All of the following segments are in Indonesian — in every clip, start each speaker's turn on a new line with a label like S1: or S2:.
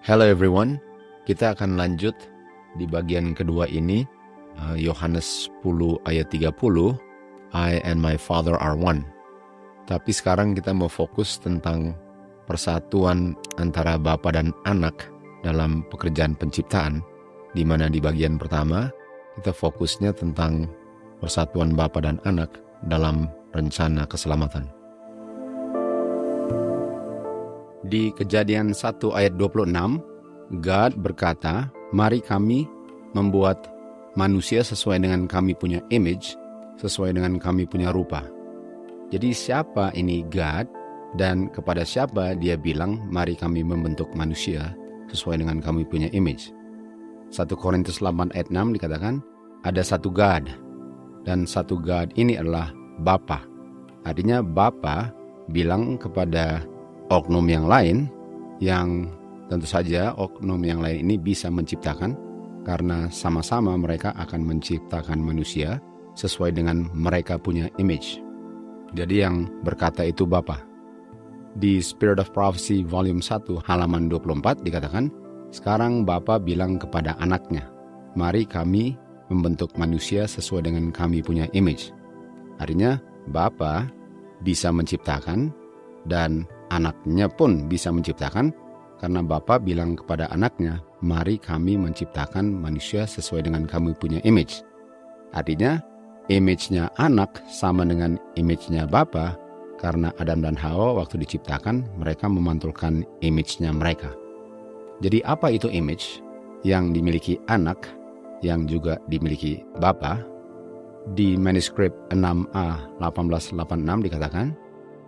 S1: Hello everyone, kita akan lanjut di bagian kedua ini, Yohanes 10 ayat 30, I and my Father are one. Tapi sekarang kita mau fokus tentang persatuan antara Bapa dan Anak dalam pekerjaan penciptaan, di mana di bagian pertama kita fokusnya tentang persatuan Bapa dan Anak dalam rencana keselamatan. Di Kejadian 1 ayat 26, God berkata, mari kami membuat manusia sesuai dengan kami punya image, sesuai dengan kami punya rupa. Jadi siapa ini God dan kepada siapa dia bilang, mari kami membentuk manusia sesuai dengan kami punya image. 1 Korintus 8 ayat 6 dikatakan, ada satu God, dan satu God ini adalah Bapa. Artinya Bapa bilang kepada oknum yang lain, yang tentu saja oknum yang lain ini bisa menciptakan, karena sama-sama mereka akan menciptakan manusia sesuai dengan mereka punya image. Jadi yang berkata itu Bapa. Di Spirit of Prophecy volume 1 halaman 24 dikatakan, sekarang Bapa bilang kepada anaknya, mari kami membentuk manusia sesuai dengan kami punya image. Artinya Bapa bisa menciptakan dan anaknya pun bisa menciptakan, karena Bapa bilang kepada anaknya, mari kami menciptakan manusia sesuai dengan kami punya image. Artinya, image-nya anak sama dengan image-nya Bapa, karena Adam dan Hawa waktu diciptakan, mereka memantulkan image-nya mereka. Jadi apa itu image yang dimiliki anak, yang juga dimiliki Bapa? Di manuskrip 6A 1886 dikatakan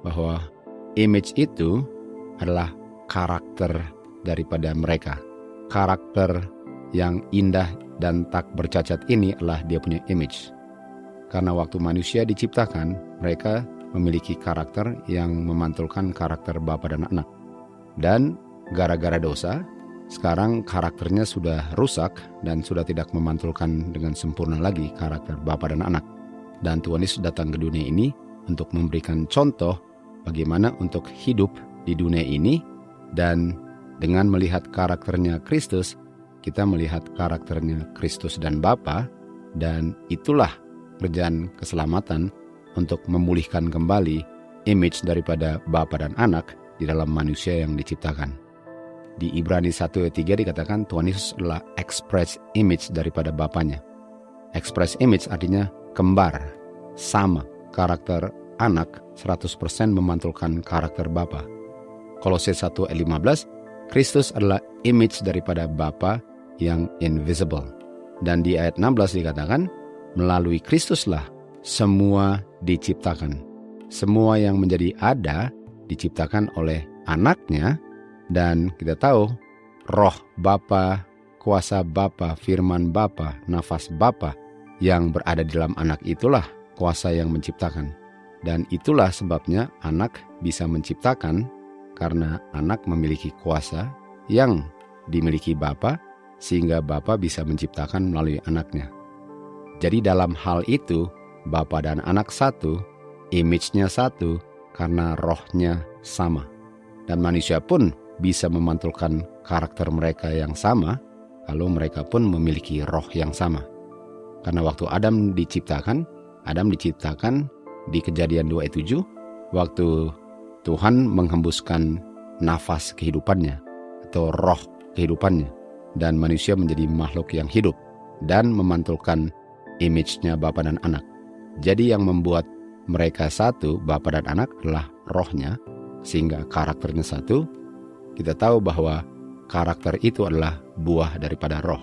S1: bahwa image itu adalah karakter daripada mereka. Karakter yang indah dan tak bercacat ini adalah dia punya image. Karena waktu manusia diciptakan, mereka memiliki karakter yang memantulkan karakter Bapa dan Anak. Dan gara-gara dosa, sekarang karakternya sudah rusak dan sudah tidak memantulkan dengan sempurna lagi karakter Bapa dan Anak. Dan Tuhan Yesus datang ke dunia ini untuk memberikan contoh bagaimana untuk hidup di dunia ini, dan dengan melihat karakternya Kristus, kita melihat karakternya Kristus dan Bapa, dan itulah kerjaan keselamatan untuk memulihkan kembali image daripada Bapa dan Anak di dalam manusia yang diciptakan. Di Ibrani 1 ayat 3 dikatakan Tuhan Yesus adalah express image daripada Bapanya. Express image artinya kembar, sama, karakter anak 100% memantulkan karakter Bapa. Kolose 1 ayat 15, Kristus adalah image daripada Bapa yang invisible. Dan di ayat 16 dikatakan, melalui Kristuslah semua diciptakan. Semua yang menjadi ada diciptakan oleh anaknya, dan kita tahu roh Bapa, kuasa Bapa, firman Bapa, nafas Bapa yang berada di dalam anak itulah kuasa yang menciptakan. Dan itulah sebabnya anak bisa menciptakan, karena anak memiliki kuasa yang dimiliki Bapa, sehingga Bapa bisa menciptakan melalui anaknya. Jadi dalam hal itu, Bapa dan Anak satu, image-nya satu, karena rohnya sama. Dan manusia pun bisa memantulkan karakter mereka yang sama, kalau mereka pun memiliki roh yang sama. Karena waktu Adam diciptakan di Kejadian 2 ayat 7, waktu Tuhan menghembuskan nafas kehidupannya atau roh kehidupannya, dan manusia menjadi makhluk yang hidup dan memantulkan image-nya Bapa dan Anak. Jadi yang membuat mereka satu, Bapa dan Anak, adalah rohnya, sehingga karakternya satu. Kita tahu bahwa karakter itu adalah buah daripada roh,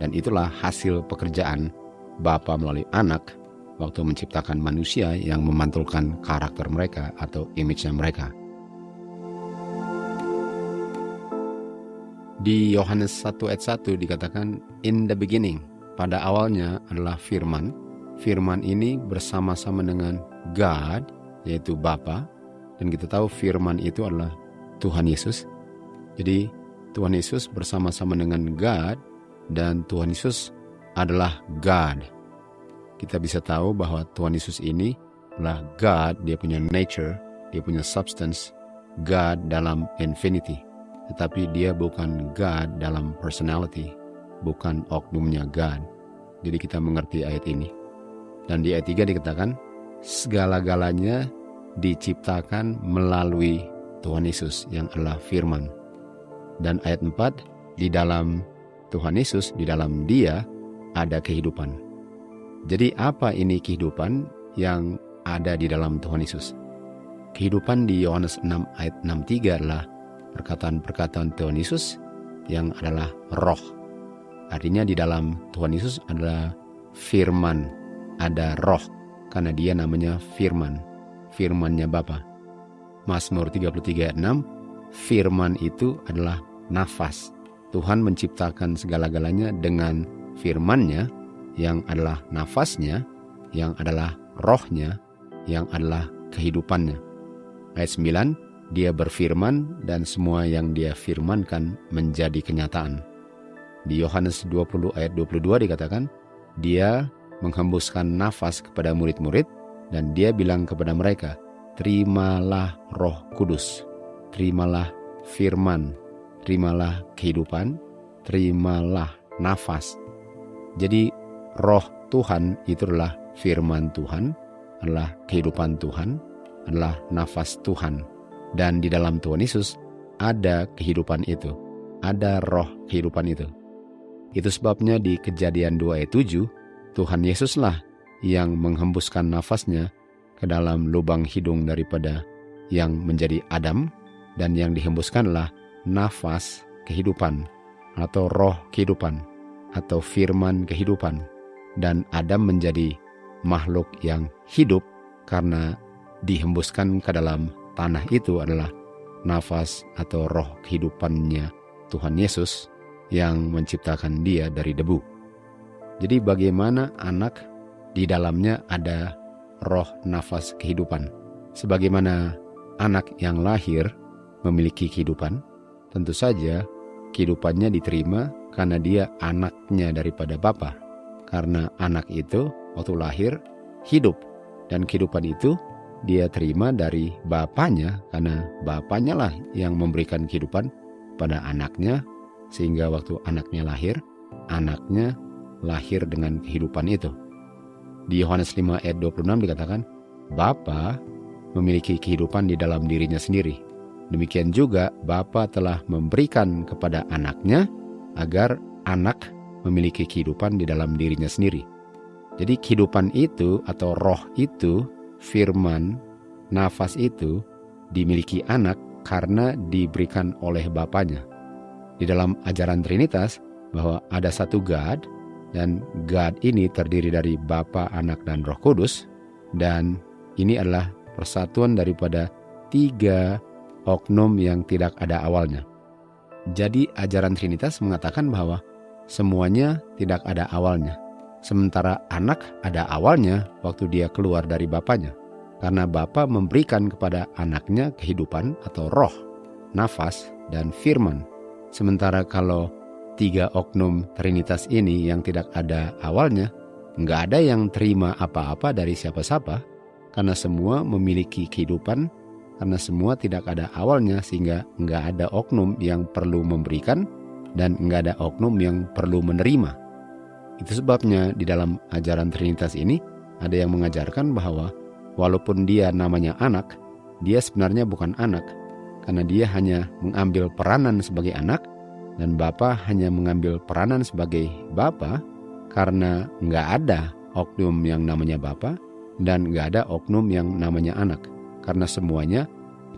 S1: dan itulah hasil pekerjaan Bapa melalui Anak waktu menciptakan manusia yang memantulkan karakter mereka atau image-nya mereka. Di Yohanes 1 ayat 1 dikatakan, in the beginning, pada awalnya adalah firman. Firman ini bersama-sama dengan God, yaitu Bapa, dan kita tahu firman itu adalah Tuhan Yesus. Jadi Tuhan Yesus bersama-sama dengan God, dan Tuhan Yesus adalah God. Kita bisa tahu bahwa Tuhan Yesus ini adalah God, dia punya nature, dia punya substance, God dalam infinity. tetapi dia bukan God dalam personality, bukan oknumnya God. Jadi kita mengerti ayat ini. Dan di ayat 3 dikatakan, segala-galanya diciptakan melalui Tuhan Yesus yang adalah firman. Dan ayat 4, di dalam Tuhan Yesus, di dalam Dia ada kehidupan. Jadi apa ini kehidupan yang ada di dalam Tuhan Yesus? Kehidupan di Yohanes 6 ayat 63 adalah perkataan-perkataan Tuhan Yesus yang adalah roh. Artinya di dalam Tuhan Yesus adalah firman, ada roh, karena dia namanya firman, firmannya Bapa. Mazmur 33 ayat 6, firman itu adalah nafas. Tuhan menciptakan segala-galanya dengan firman-Nya yang adalah nafasnya, yang adalah rohnya, yang adalah kehidupannya. Ayat 9, dia berfirman dan semua yang dia firmankan menjadi kenyataan. Di Yohanes 20 ayat 22 dikatakan, dia menghembuskan nafas kepada murid-murid dan dia bilang kepada mereka, terimalah Roh Kudus, terimalah firman, terimalah kehidupan, terimalah nafas. Jadi roh Tuhan itu adalah firman Tuhan, adalah kehidupan Tuhan, adalah nafas Tuhan. Dan di dalam Tuhan Yesus ada kehidupan itu, ada roh kehidupan itu. Itu sebabnya di Kejadian 2 ayat 7, Tuhan Yesuslah yang menghembuskan nafasnya ke dalam lubang hidung daripada yang menjadi Adam, dan yang dihembuskanlah nafas kehidupan atau roh kehidupan atau firman kehidupan. Dan Adam menjadi makhluk yang hidup karena dihembuskan ke dalam tanah itu adalah nafas atau roh kehidupannya Tuhan Yesus yang menciptakan dia dari debu. Jadi bagaimana anak di dalamnya ada roh nafas kehidupan? Sebagaimana anak yang lahir memiliki kehidupan, tentu saja kehidupannya diterima karena dia anaknya daripada Bapa. Karena anak itu waktu lahir hidup, dan kehidupan itu dia terima dari bapaknya, karena bapaknya lah yang memberikan kehidupan pada anaknya, sehingga waktu anaknya lahir dengan kehidupan itu. Di Yohanes 5 ayat 26 dikatakan, Bapa memiliki kehidupan di dalam dirinya sendiri. Demikian juga Bapa telah memberikan kepada anaknya agar anak memiliki kehidupan di dalam dirinya sendiri. Jadi kehidupan itu atau roh itu, firman, nafas itu dimiliki anak karena diberikan oleh Bapanya. Di dalam ajaran Trinitas bahwa ada satu God, dan God ini terdiri dari Bapa, Anak, dan Roh Kudus, dan ini adalah persatuan daripada 3 oknum yang tidak ada awalnya. Jadi ajaran Trinitas mengatakan bahwa semuanya tidak ada awalnya. Sementara anak ada awalnya waktu dia keluar dari bapaknya. Karena Bapa memberikan kepada anaknya kehidupan atau roh, nafas, dan firman. Sementara kalau 3 oknum Trinitas ini yang tidak ada awalnya, nggak ada yang terima apa-apa dari siapa-siapa. Karena semua memiliki kehidupan, karena semua tidak ada awalnya, sehingga nggak ada oknum yang perlu memberikan, dan nggak ada oknum yang perlu menerima. Itu sebabnya di dalam ajaran Trinitas ini ada yang mengajarkan bahwa walaupun dia namanya anak, dia sebenarnya bukan anak, karena dia hanya mengambil peranan sebagai anak, dan Bapa hanya mengambil peranan sebagai Bapa, karena nggak ada oknum yang namanya Bapa, dan nggak ada oknum yang namanya anak, karena semuanya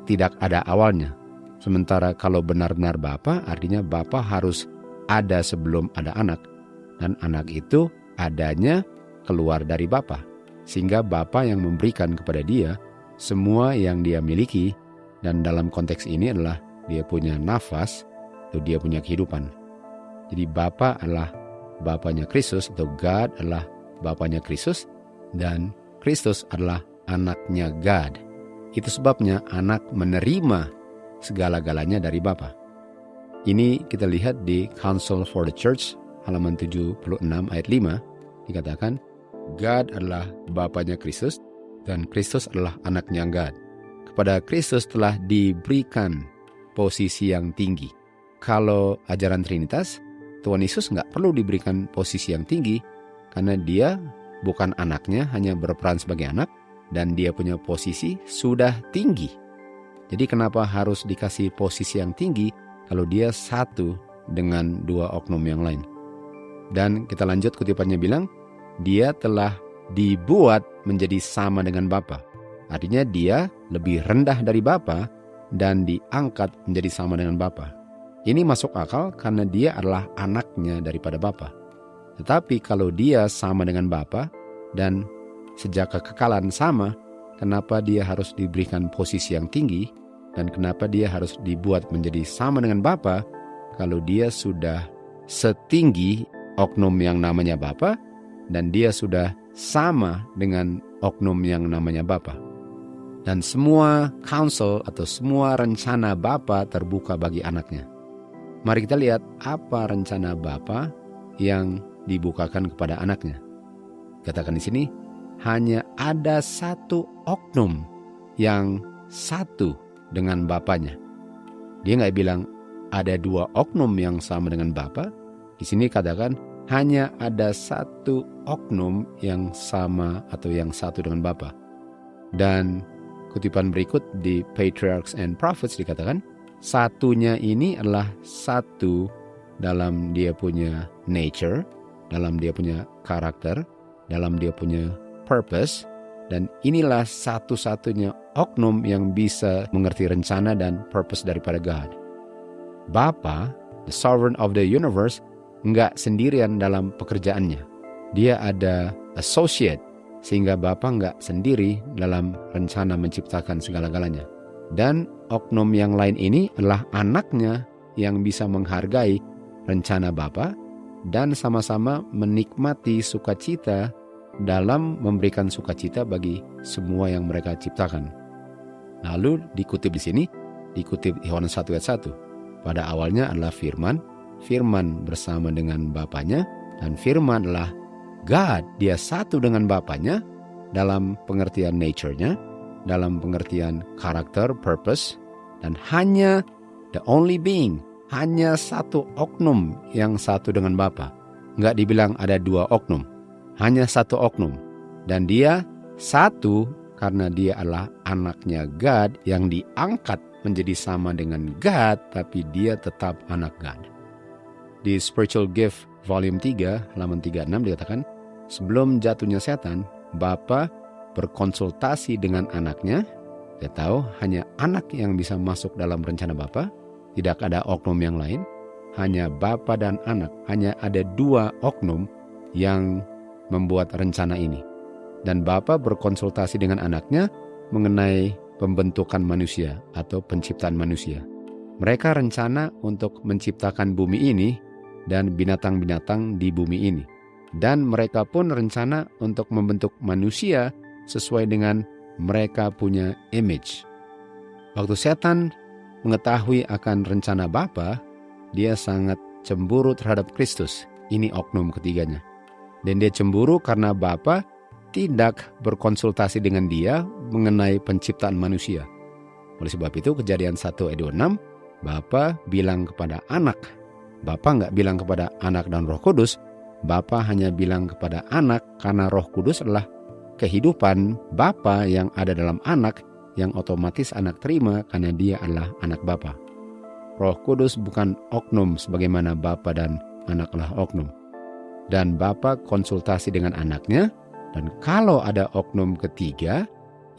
S1: tidak ada awalnya. Sementara kalau benar-benar Bapa, artinya Bapa harus ada sebelum ada anak, dan anak itu adanya keluar dari Bapa, sehingga Bapa yang memberikan kepada dia semua yang dia miliki, dan dalam konteks ini adalah dia punya nafas, atau dia punya kehidupan. Jadi Bapa adalah Bapanya Kristus, atau God adalah Bapanya Kristus, dan Kristus adalah anaknya God. Itu sebabnya anak menerima segala-galanya dari Bapa. Ini kita lihat di Council for the Church halaman 76 ayat 5 dikatakan, God adalah Bapanya Kristus dan Kristus adalah anaknya God. Kepada Kristus telah diberikan posisi yang tinggi. kalau ajaran Trinitas, Tuhan Yesus nggak perlu diberikan posisi yang tinggi, karena dia bukan anaknya, hanya berperan sebagai anak, dan dia punya posisi sudah tinggi. Jadi kenapa harus dikasih posisi yang tinggi kalau dia satu dengan dua oknum yang lain? Dan kita lanjut, kutipannya bilang, dia telah dibuat menjadi sama dengan Bapa. Artinya dia lebih rendah dari Bapa dan diangkat menjadi sama dengan Bapa. Ini masuk akal karena dia adalah anaknya daripada Bapa. Tetapi kalau dia sama dengan Bapa dan sejak kekekalan sama, kenapa dia harus diberikan posisi yang tinggi dan kenapa dia harus dibuat menjadi sama dengan Bapa kalau dia sudah setinggi oknum yang namanya Bapa dan dia sudah sama dengan oknum yang namanya Bapa. Dan semua counsel atau semua rencana Bapa terbuka bagi anaknya. Mari kita lihat apa rencana Bapa yang dibukakan kepada anaknya. Katakan di sini, hanya ada satu oknum yang satu dengan Bapanya. Dia nggak bilang ada dua oknum yang sama dengan Bapa. Di sini katakan hanya ada satu oknum yang sama atau yang satu dengan Bapa. Dan kutipan berikut di Patriarchs and Prophets dikatakan, satunya ini adalah satu dalam dia punya nature, dalam dia punya karakter, dalam dia punya purpose, dan inilah satu-satunya oknum yang bisa mengerti rencana dan purpose daripada God. Bapa, the sovereign of the universe, nggak sendirian dalam pekerjaannya. Dia ada associate, sehingga Bapa nggak sendiri dalam rencana menciptakan segala-galanya. Dan oknum yang lain ini adalah anaknya yang bisa menghargai rencana Bapa dan sama-sama menikmati sukacita dalam memberikan sukacita bagi semua yang mereka ciptakan. Lalu dikutip di sini, dikutip Yohanes 1 ayat 1. Pada awalnya adalah Firman, Firman bersama dengan Bapanya, dan Firman adalah God, dia satu dengan Bapanya dalam pengertian nature-nya, dalam pengertian karakter, purpose, dan hanya the only being, hanya satu oknum yang satu dengan Bapa. Nggak dibilang ada dua oknum, hanya satu oknum. Dan dia satu karena dia adalah anaknya God yang diangkat menjadi sama dengan God, tapi dia tetap anak God. Di Spiritual Gift Volume 3, halaman 36 dikatakan, sebelum jatuhnya setan, Bapa berkonsultasi dengan anaknya. Dia tahu hanya anak yang bisa masuk dalam rencana Bapa, tidak ada oknum yang lain, hanya Bapa dan anak, hanya ada dua oknum yang membuat rencana ini. Dan Bapa berkonsultasi dengan anaknya mengenai pembentukan manusia atau penciptaan manusia. Mereka rencana untuk menciptakan bumi ini dan binatang-binatang di bumi ini. Dan mereka pun rencana untuk membentuk manusia sesuai dengan mereka punya image. Waktu setan mengetahui akan rencana Bapa, dia sangat cemburu terhadap Kristus. Ini oknum ketiganya. Dan dia cemburu karena Bapa tidak berkonsultasi dengan dia mengenai penciptaan manusia. Oleh sebab itu, Kejadian 1 ayat 26, Bapa bilang kepada anak. Bapa nggak bilang kepada anak dan Roh Kudus, Bapa hanya bilang kepada anak karena Roh Kudus adalah kehidupan Bapa yang ada dalam anak, yang otomatis anak terima karena dia adalah anak Bapa. Roh Kudus bukan oknum sebagaimana Bapa dan anak adalah oknum. Dan Bapa konsultasi dengan anaknya, dan kalau ada oknum ketiga,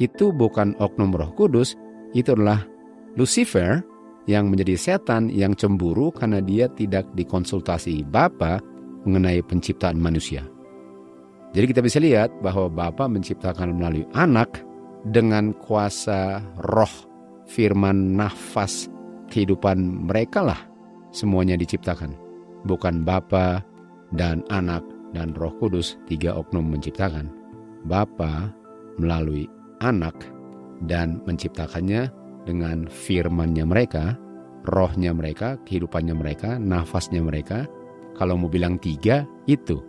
S1: itu bukan oknum Roh Kudus, itu adalah Lucifer yang menjadi setan yang cemburu karena dia tidak dikonsultasi Bapa mengenai penciptaan manusia. Jadi kita bisa lihat bahwa Bapa menciptakan melalui anak dengan kuasa roh, firman, nafas, kehidupan mereka lah semuanya diciptakan. Bukan Bapa dan anak dan Roh Kudus, tiga oknum menciptakan. Bapa melalui anak dan menciptakannya dengan firman-Nya mereka, rohnya mereka, kehidupannya mereka, nafasnya mereka. Kalau mau bilang tiga, itu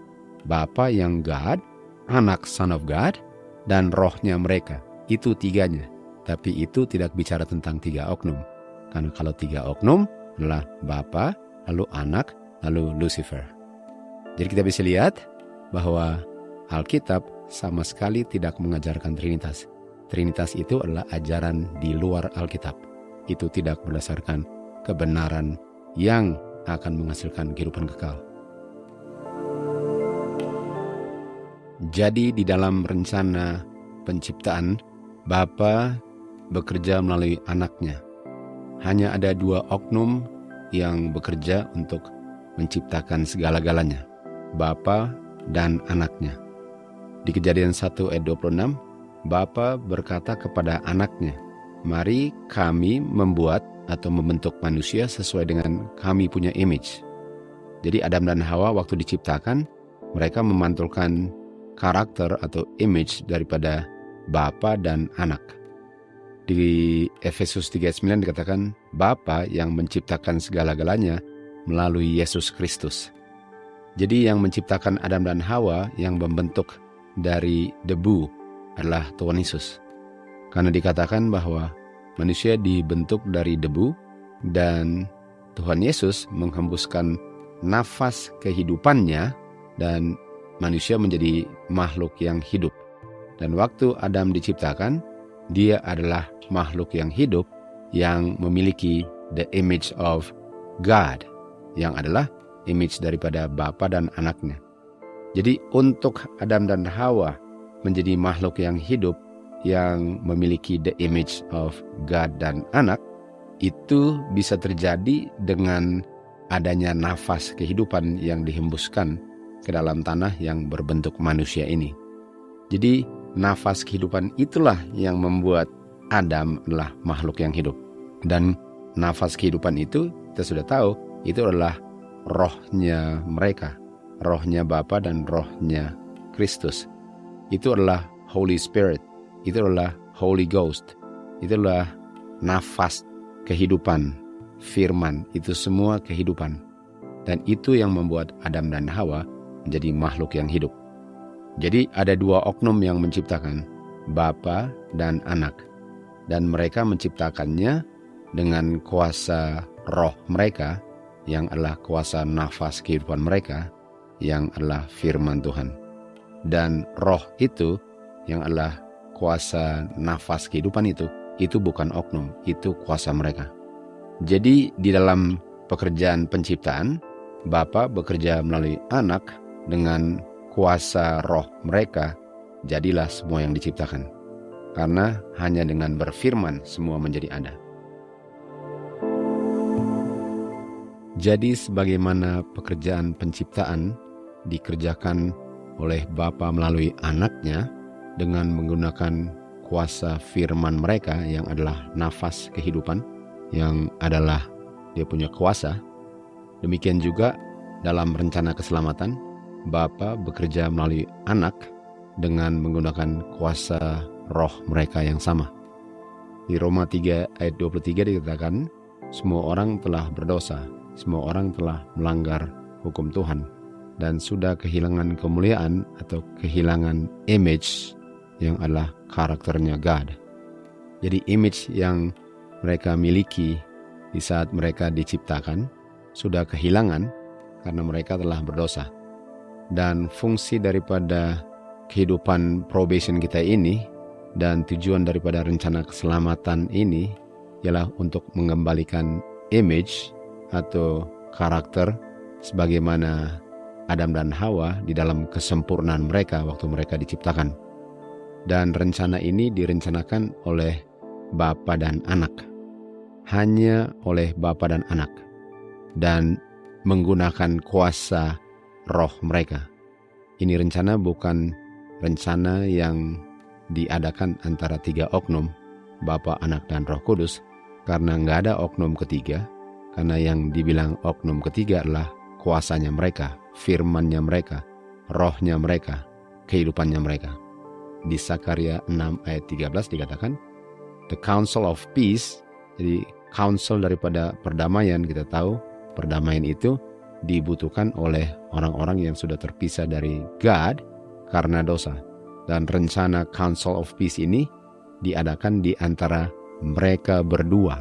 S1: Bapa yang God, anak Son of God, dan rohnya mereka. Itu tiganya. Tapi itu tidak bicara tentang tiga oknum. Karena kalau tiga oknum, adalah Bapa, lalu Anak, lalu Lucifer. Jadi kita bisa lihat bahwa Alkitab sama sekali tidak mengajarkan Trinitas. Trinitas itu adalah ajaran di luar Alkitab. Itu tidak berdasarkan kebenaran yang akan menghasilkan kehidupan kekal. Jadi di dalam rencana penciptaan, Bapa bekerja melalui Anaknya. Hanya ada 2 oknum yang bekerja untuk menciptakan segala-galanya, Bapa dan Anaknya. Di Kejadian 1 ayat 26, Bapa berkata kepada Anaknya, "Mari kami membuat atau membentuk manusia sesuai dengan kami punya image." Jadi Adam dan Hawa waktu diciptakan, mereka memantulkan karakter atau image daripada Bapa dan Anak. Di Efesus 3:9 dikatakan, Bapa yang menciptakan segala-galanya melalui Yesus Kristus. Jadi yang menciptakan Adam dan Hawa, yang membentuk dari debu adalah Tuhan Yesus. Karena dikatakan bahwa manusia dibentuk dari debu dan Tuhan Yesus menghembuskan nafas kehidupannya dan manusia menjadi makhluk yang hidup. Dan waktu Adam diciptakan, dia adalah makhluk yang hidup yang memiliki the image of God, yang adalah image daripada Bapa dan Anaknya. Jadi untuk Adam dan Hawa menjadi makhluk yang hidup yang memiliki the image of God dan Anak, itu bisa terjadi dengan adanya nafas kehidupan yang dihembuskan ke dalam tanah yang berbentuk manusia ini. Jadi nafas kehidupan itulah yang membuat Adam adalah makhluk yang hidup. Dan nafas kehidupan itu kita sudah tahu, itu adalah rohnya mereka, rohnya Bapa dan rohnya Kristus. Itu adalah Holy Spirit, itu adalah Holy Ghost, itu adalah nafas kehidupan, firman, itu semua kehidupan. Dan itu yang membuat Adam dan Hawa menjadi makhluk yang hidup. Jadi ada 2 oknum yang menciptakan, Bapa dan Anak. Dan mereka menciptakannya dengan kuasa roh mereka, yang adalah kuasa nafas kehidupan mereka, yang adalah firman Tuhan. Dan roh itu, yang adalah kuasa nafas kehidupan itu bukan oknum, itu kuasa mereka. Jadi di dalam pekerjaan penciptaan, Bapa bekerja melalui Anak dengan kuasa roh mereka, jadilah semua yang diciptakan. Karena hanya dengan berfirman semua menjadi ada. Jadi sebagaimana pekerjaan penciptaan dikerjakan oleh Bapa melalui Anaknya dengan menggunakan kuasa firman mereka yang adalah nafas kehidupan, yang adalah dia punya kuasa, demikian juga dalam rencana keselamatan, Bapa bekerja melalui Anak dengan menggunakan kuasa roh mereka yang sama. Di Roma 3 ayat 23 dikatakan, semua orang telah berdosa, semua orang telah melanggar hukum Tuhan, dan sudah kehilangan kemuliaan atau kehilangan image yang adalah karakternya God. Jadi image yang mereka miliki di saat mereka diciptakan sudah kehilangan karena mereka telah berdosa. Dan fungsi daripada kehidupan probation kita ini dan tujuan daripada rencana keselamatan ini ialah untuk mengembalikan image atau karakter sebagaimana Adam dan Hawa di dalam kesempurnaan mereka waktu mereka diciptakan. Dan rencana ini direncanakan oleh Bapa dan Anak. Hanya oleh Bapa dan Anak. Dan menggunakan kuasa roh mereka. Ini rencana bukan rencana yang diadakan antara 3 oknum, Bapa, Anak, dan Roh Kudus, karena nggak ada oknum ketiga, karena yang dibilang oknum ketiga adalah kuasanya mereka, firmannya mereka, rohnya mereka, kehidupannya mereka. Di Sakaria 6 ayat 13 dikatakan, the council of peace, jadi council daripada perdamaian, kita tahu perdamaian itu dibutuhkan oleh orang-orang yang sudah terpisah dari God karena dosa. Dan rencana Council of Peace ini diadakan di antara mereka berdua.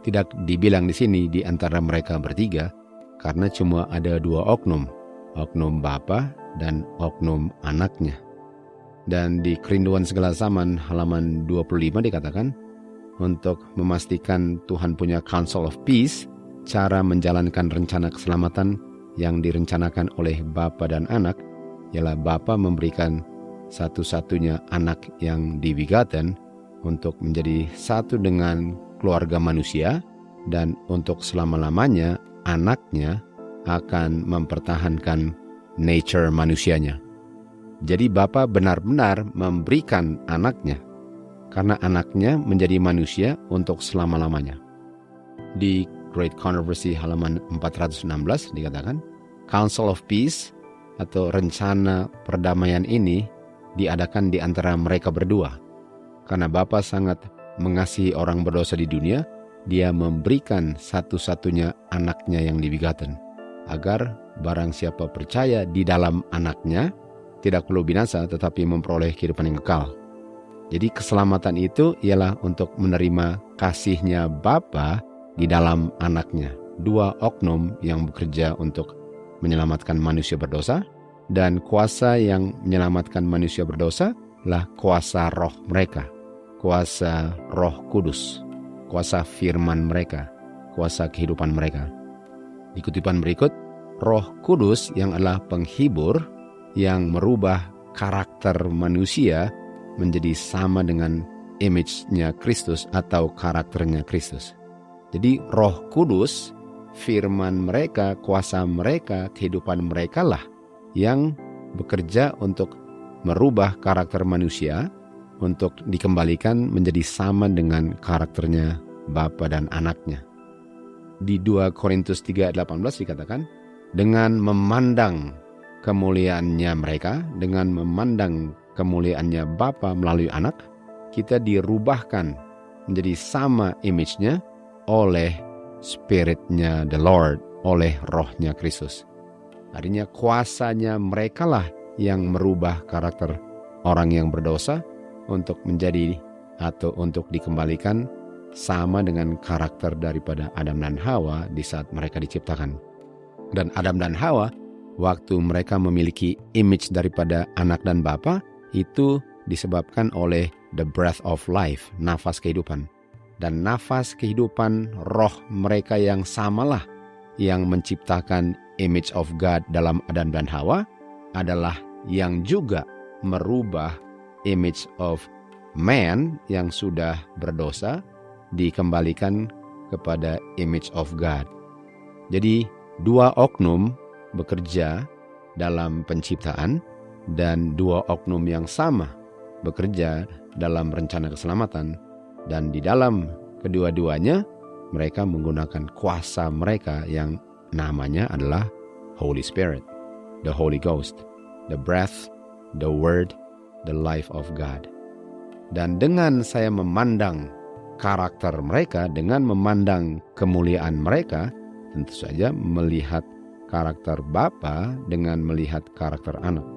S1: Tidak dibilang di sini di antara mereka bertiga, karena cuma ada 2 oknum Bapa dan oknum anaknya. Dan di Kerinduan Segala Zaman halaman 25 dikatakan, untuk memastikan Tuhan punya Council of Peace, cara menjalankan rencana keselamatan yang direncanakan oleh Bapa dan anak, ialah Bapa memberikan satu-satunya anak yang dibegotten untuk menjadi satu dengan keluarga manusia, dan untuk selama-lamanya anaknya akan mempertahankan nature manusianya. Jadi Bapa benar-benar memberikan anaknya, karena anaknya menjadi manusia untuk selama-lamanya. Di Great Controversy halaman 416 dikatakan, Council of Peace atau rencana perdamaian ini diadakan di antara mereka berdua. Karena Bapa sangat mengasihi orang berdosa di dunia, Dia memberikan satu-satunya anaknya yang dibegotten, agar barang siapa percaya di dalam anaknya tidak perlu binasa tetapi memperoleh kehidupan yang kekal. Jadi keselamatan itu ialah untuk menerima kasihnya Bapa di dalam anaknya. 2 oknum yang bekerja untuk menyelamatkan manusia berdosa, dan kuasa yang menyelamatkan manusia berdosa lah kuasa roh mereka, kuasa Roh Kudus, kuasa firman mereka, kuasa kehidupan mereka. Di kutipan berikut, Roh Kudus yang adalah penghibur yang merubah karakter manusia menjadi sama dengan image-nya Kristus atau karakternya Kristus. Jadi Roh Kudus, firman mereka, kuasa mereka, kehidupan mereka lah yang bekerja untuk merubah karakter manusia untuk dikembalikan menjadi sama dengan karakternya Bapa dan anaknya. Di 2 Korintus 3:18 dikatakan, dengan memandang kemuliaannya mereka, dengan memandang kemuliaannya Bapa melalui anak, kita dirubahkan menjadi sama image-nya oleh Spirit-nya the Lord, oleh rohnya Kristus. Artinya kuasanya mereka lah yang merubah karakter orang yang berdosa untuk menjadi atau untuk dikembalikan sama dengan karakter daripada Adam dan Hawa di saat mereka diciptakan. Dan Adam dan Hawa, waktu mereka memiliki image daripada anak dan bapa, itu disebabkan oleh the breath of life, nafas kehidupan. Dan nafas kehidupan roh mereka yang samalah yang menciptakan image of God dalam Adam dan Hawa adalah yang juga merubah image of man yang sudah berdosa dikembalikan kepada image of God. Jadi 2 oknum bekerja dalam penciptaan dan 2 oknum yang sama bekerja dalam rencana keselamatan, dan di dalam kedua-duanya mereka menggunakan kuasa mereka yang namanya adalah Holy Spirit, the Holy Ghost, the breath, the word, the life of God. Dan dengan saya memandang karakter mereka, dengan memandang kemuliaan mereka, tentu saja melihat karakter Bapa dengan melihat karakter anak.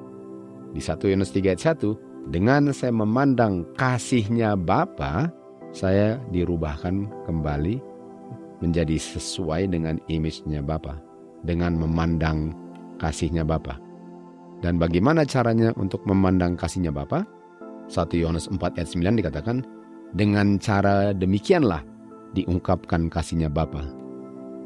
S1: Di 1 Yohanes 3:1, dengan saya memandang kasihnya Bapa, saya dirubahkan kembali menjadi sesuai dengan image-nya Bapa, dengan memandang kasihnya Bapa. Dan bagaimana caranya untuk memandang kasihnya Bapa? 1 Yohanes 4:9 dikatakan, dengan cara demikianlah diungkapkan kasihnya Bapa.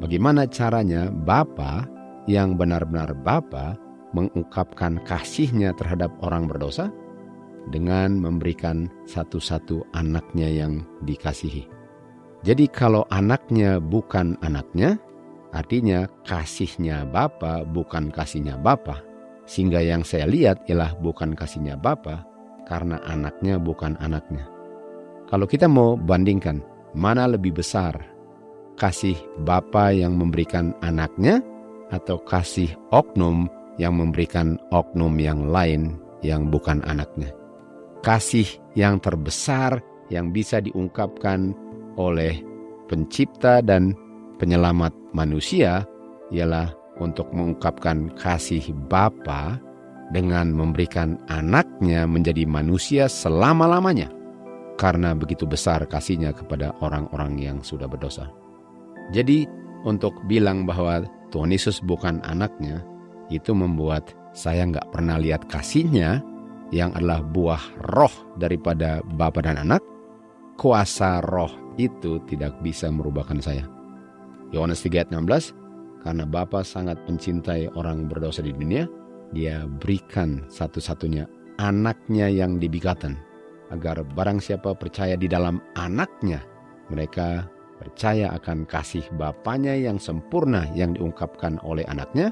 S1: Bagaimana caranya Bapa yang benar-benar Bapa mengungkapkan kasihnya terhadap orang berdosa? Dengan memberikan satu-satu anaknya yang dikasihi. Jadi kalau anaknya bukan anaknya, artinya kasihnya Bapa bukan kasihnya Bapa. Sehingga yang saya lihat ialah bukan kasihnya Bapa karena anaknya bukan anaknya. Kalau kita mau bandingkan, mana lebih besar? Kasih Bapa yang memberikan anaknya atau kasih oknum yang memberikan oknum yang lain yang bukan anaknya? Kasih yang terbesar yang bisa diungkapkan oleh pencipta dan penyelamat manusia ialah untuk mengungkapkan kasih Bapa dengan memberikan anaknya menjadi manusia selama-lamanya. Karena begitu besar kasihnya kepada orang-orang yang sudah berdosa. Jadi untuk bilang bahwa Tuhan Yesus bukan anaknya, itu membuat saya nggak pernah lihat kasihnya yang adalah buah roh daripada Bapa dan Anak. Kuasa roh itu tidak bisa merubahkan saya. Yohanes 3:16, karena Bapa sangat mencintai orang berdosa di dunia, Dia berikan satu-satunya anaknya yang dibegotten, agar barang siapa percaya di dalam anaknya, mereka percaya akan kasih Bapanya yang sempurna yang diungkapkan oleh anaknya,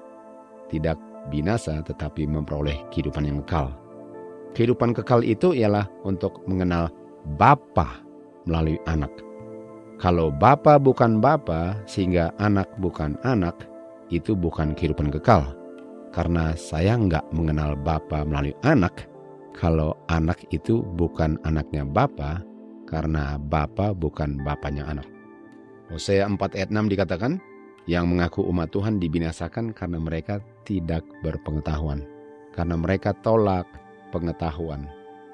S1: tidak binasa tetapi memperoleh kehidupan yang kekal. Kehidupan kekal itu ialah untuk mengenal Bapa melalui anak. Kalau Bapa bukan Bapa sehingga anak bukan anak, itu bukan kehidupan kekal. Karena saya nggak mengenal Bapa melalui anak, kalau anak itu bukan anaknya Bapa, karena Bapa bukan Bapanya anak. Hosea 4:6 dikatakan, yang mengaku umat Tuhan dibinasakan karena mereka tidak berpengetahuan. Karena mereka tolak pengetahuan.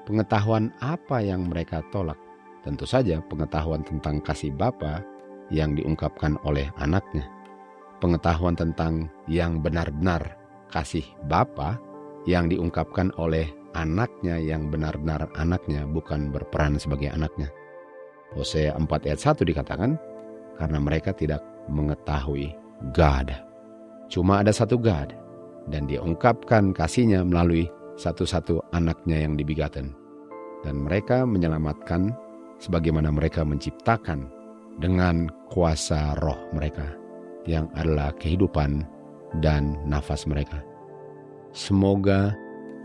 S1: Pengetahuan apa yang mereka tolak? Tentu saja pengetahuan tentang kasih Bapa yang diungkapkan oleh anaknya. Pengetahuan tentang yang benar-benar kasih Bapa yang diungkapkan oleh anaknya yang benar-benar anaknya, bukan berperan sebagai anaknya. Hosea 4:1 dikatakan, karena mereka tidak mengetahui God. Cuma ada satu God, dan Dia ungkapkan kasihnya melalui satu-satu anaknya yang dibegotten. Dan mereka menyelamatkan sebagaimana mereka menciptakan dengan kuasa roh mereka, yang adalah kehidupan dan nafas mereka. Semoga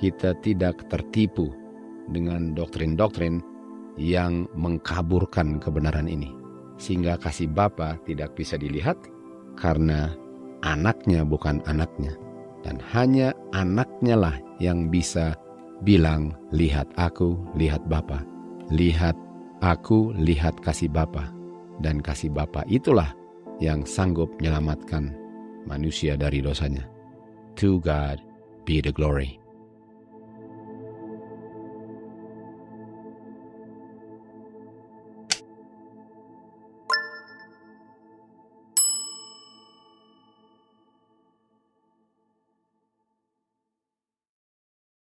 S1: kita tidak tertipu dengan doktrin-doktrin yang mengkaburkan kebenaran ini, sehingga kasih Bapa tidak bisa dilihat karena anaknya bukan anaknya, dan hanya anaknya lah yang bisa bilang, lihat aku, lihat Bapa, lihat aku, lihat kasih Bapa, dan kasih Bapa itulah yang sanggup menyelamatkan manusia dari dosanya. To God be the glory.